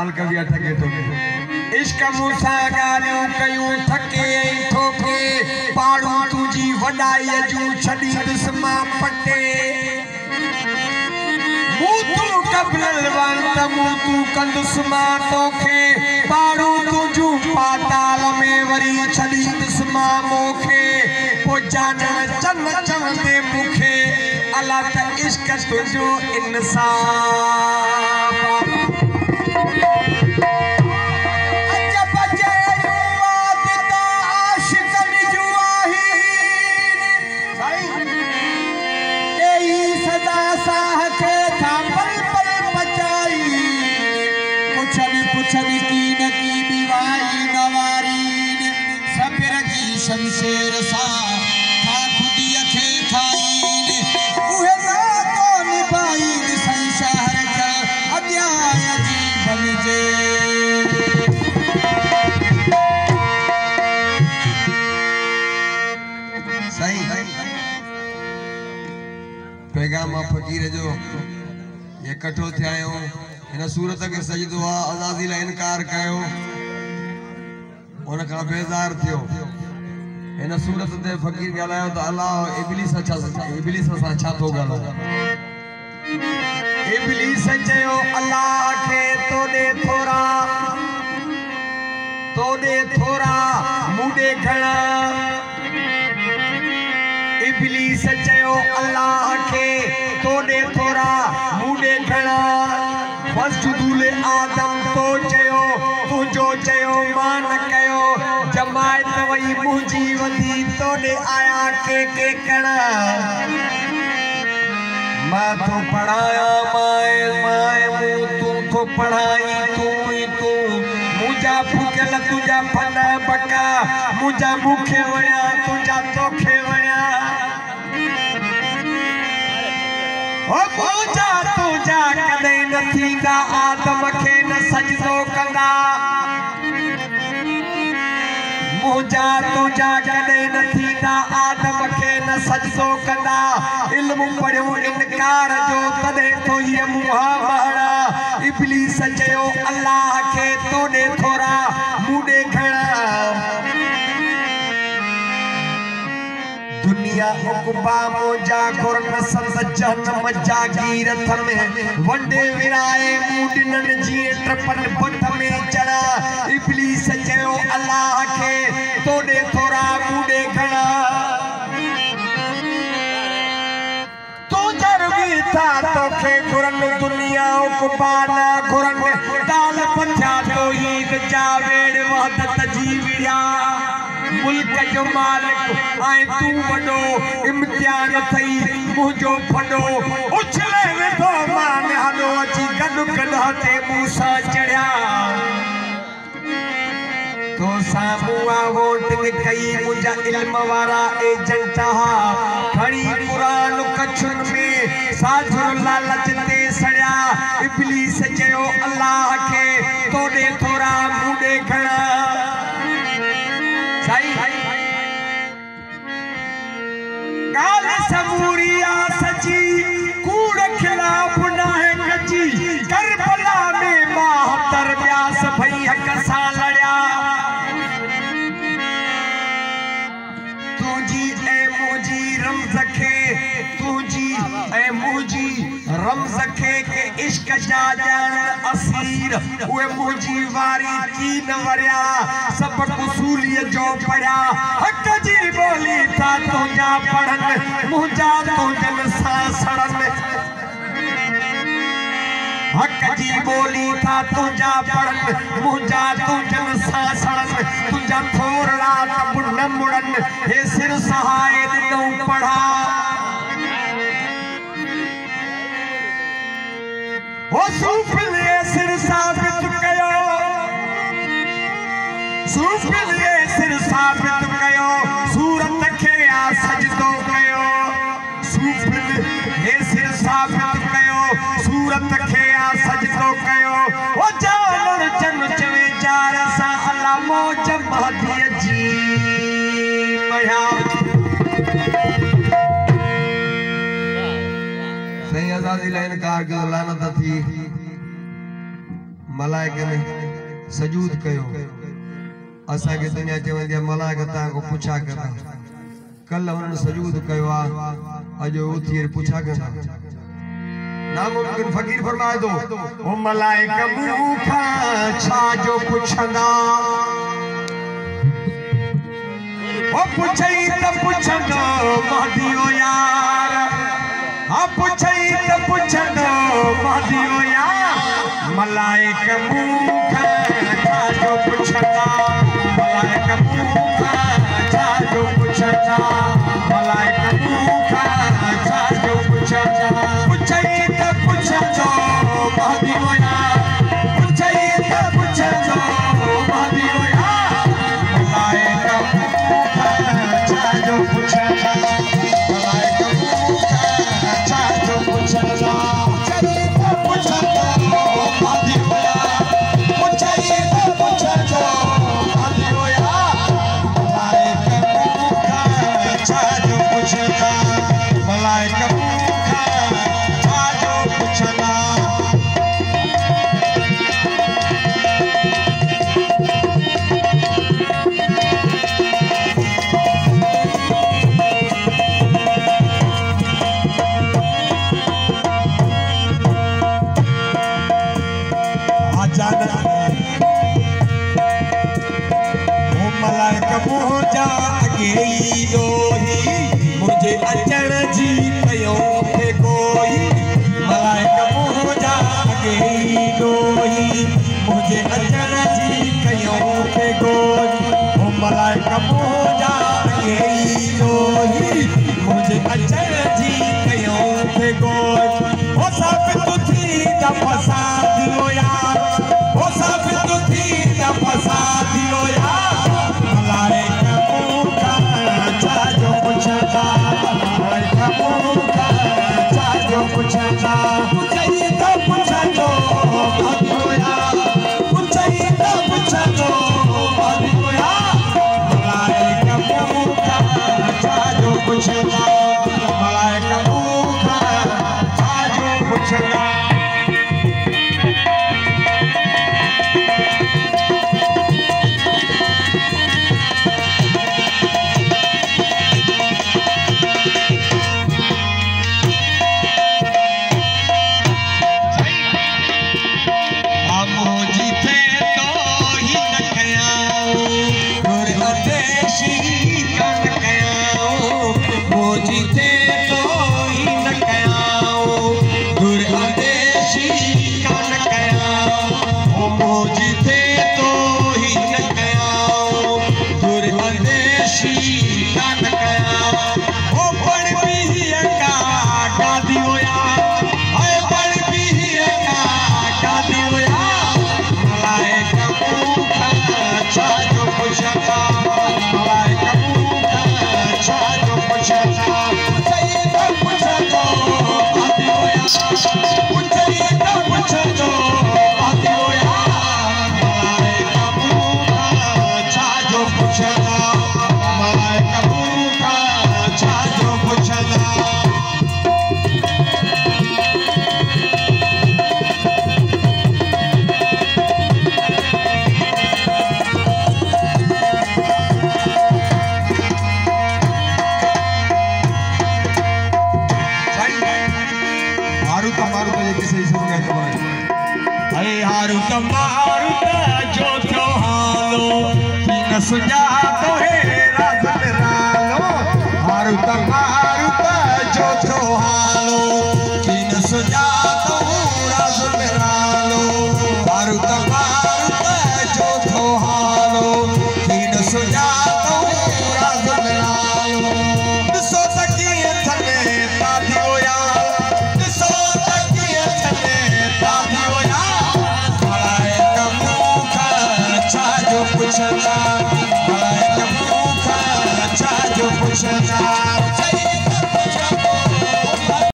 गाल कभी अटके तो इश्क मूसा गालियों कयूं थके ठोके पाड़ू तुझी वडाई जू छड़ी दुस्मा पटे मूतू कबल वंत मूतू कंदुस्मा तोखे पाड़ू तुझू पाताल में वरी छड़ी दुस्मा मोखे पो जानन चन चवंदे मुखे अला त इश्क तुझो इंसाफ शमशेर सा था खुदी अखे खाईन उहे ना तो निभाईन संसार का अध्याय जीवन जे सही पैगाम फकीर जो ये कठो थे आयो इन सूरत के सजदो आजादी ला इनकार कयो उन का बेजार थियो इन सूरत ते फकीर गलायो तो अल्लाह इब्लिस सा छा तो गलो इब्लिस चयो अल्लाह के तोड़े थोड़ा मुडे खड़ा इब्लिस चयो अल्लाह के तोड़े थोड़ा मुडे खड़ा फसजुदुल आदम तो चयो तुझो चयो मान कयो जमायत वही मुझी वधी तोड़े आया के कणा मां तो पढ़ाया माए तू तो पढ़ाई तू मुझा भूखल तुझा फन बका मुझा मुखे वणा तुझा तोखे वणा ओ मुझा तुझा कदे न थींदा आदम के न सजदो कंदा मुझा तुझा कदे न थींदा आदम के न सजदो कंदा इल्म पढ़ियो इनकार जो तदे तो ये मुहा बहड़ा इब्लिस चयो अल्लाह के तोड़े थोड़ा मुडे खड़ा दुनिया उकबा मोजा गुरन संत जन्म जागीरथ में वंडे विराए मूडनन जी ट्रपन बट में चढ़ा इब्लिस चयो अल्लाह के तोड़े थोड़ा मुडे खड़ा तो जरवी था तोखे गुरन दुनिया उकबा ना गुरन दाल पछा तो ईद जावेड़ वहदत जीविया मुल्क जो मालिक आए तू वडो इम्तिहान थई मुझो फडो उछले वेठो मान हलो अची गडु कढाते मूसा चढ़िया तो सामुआ वोटिंग कई मुझा इल्म वारा एजेंट हा खड़ी कुरान कछुन में साजुर लालच ते सड़िया इब्लिस चयो अल्लाह के तोड़े थोड़ा मुडे खड़ा गाल सबूरिया सची कूड़ खिलाफ ना है कची करबला में 72 ब्यास भई हक सा लड़या तुझी ए मुजी रमज खे तुझी ए मुजी रमज खे के इश्क जा जान असीर उए मुजी वारी की न वरिया सब उसूलियत जो पढ़या हक जी बोली था तुझा पढ़न मुझा तुझन सा सड़न हक जी बोली था तुझा पढ़न मुझा तुझन सा सड़न तुझा थोड़ा तब न मुड़न हे सिर सहाय दिनो पढ़ा वो सूफले सिर साबित कयो सूफले सिर साबित कयो सूरत के आ सजदो कयो सूफले हे सिर साबित कयो सूरत के आ सजदो कयो वो जानन चन चवे चार सा अल्लाह मौज महदी जी मया सही आजादी ला इनकार के लानत थी मलाइका में सजूद कयो असा के दुनिया चवंदी मलाइका ता को पूछा करा कल उन्होंने सजूद कयो अजो उथिर पूछा करा नामुमकिन फकीर फरमाए दो ओ मलाइका मुखा छा जो पुछना ओ पुछई त पुछनो महदियो यार आ पुछई त पुछनो महदियो यार मलाइका मुखा छा जो पुछना मलाइका मुखा छा जो पुछना मलाइका मुखा छा जो पुछना पुछई त पुछनो महदियो यार पुछई त पुछनो महदियो यार मलाइका मुखा छा जो पुछना मलाइका मुखा छा जो पुछना पुछई त पुछनो महदियो यार पुछई त पुछनो महदियो यार मलाइका मुखा छा जो पुछना मलाइका मुखा छा जो पुछना मलाइका मुंहिंजा अॻे दोही मुंहिंजे अचण जी कयो थे कोई मलाइका मुंहिंजा अॻे दोही मुंहिंजे अचण जी कयो थे कोई ओ मलाइका मुंहिंजा अॻे दोही मुंहिंजे अचण जी कयो थे कोई ओ साबित थी त फसा दियो यार ओ साबित थी त फसा दियो यार मलाइका मुखा छा जो पुछना मलाइका मुखा छा जो पुछना पुछई त पुछनो महदियो यार पुछई त पुछनो महदियो यार मलाइका मुखा छा जो पुछना मलाइका मुखा छा जो पुछना सुजातो है राज निरालो हारुत मारुत जो थो हालो किन सुजातो राज निरालो हारुत मारुत जो थो हालो किन सुजातो राज निरालो दिसो तकिए थने तादियो यार दिसो तकिए थने तादियो यार मलाइका मुखा छा जो पुछना मलाइका मुखा छा जो पुछना